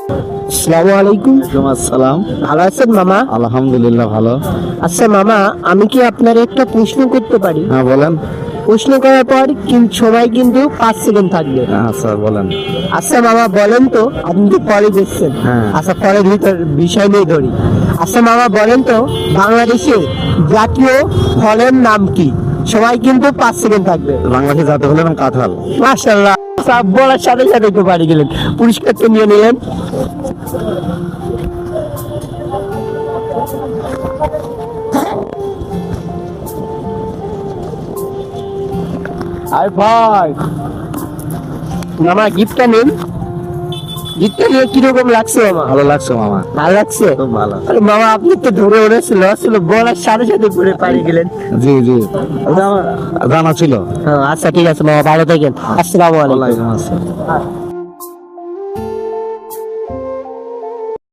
আসসালামু আলাইকুম। আসসালাম। ভালো আছেন মামা? আলহামদুলিল্লাহ ভালো। আচ্ছা মামা, আমি কি আপনার একটা প্রশ্ন করতে পারি? হ্যাঁ বলেন। প্রশ্ন করার পর সময় কিন্তু 5 সেকেন্ড থাকবে। আচ্ছা বলেন। আচ্ছা মামা বলেন তো, আপনি তো পরে দেখছেন। হ্যাঁ। আচ্ছা পরের ভিতর বিষয় নিয়ে ধরি। আচ্ছা মামা বলেন তো, বাংলাদেশে জাতীয় ফলের নাম কি? সবাই কিন্তু 5 সেকেন্ড থাকবে। বাংলাদেশের জাতীয় ফল এবং কাঁঠাল। মাশাআল্লাহ, সব বলার সাথে সাথে তো পারি গেলেন, পুরস্কার তো নিয়ে নিলেন। আরে ভাই মামা গিফটটা নিন। গিফটটা নিয়ে কিরকম লাগছে মামা? ভালো লাগছে মামা, ভালো লাগছে? খুব ভালো। আরে মামা আপনি তো ধরে উড়েছিল বলার সাথে সাথে ঘুরে পাড়ি গেলেন। জি জি, ওটা আমার জানা ছিল। আচ্ছা ঠিক আছে মামা, ভালো থাকেন। আসসালামু আলাইকুম। ওয়ালাইকুম আসসালাম।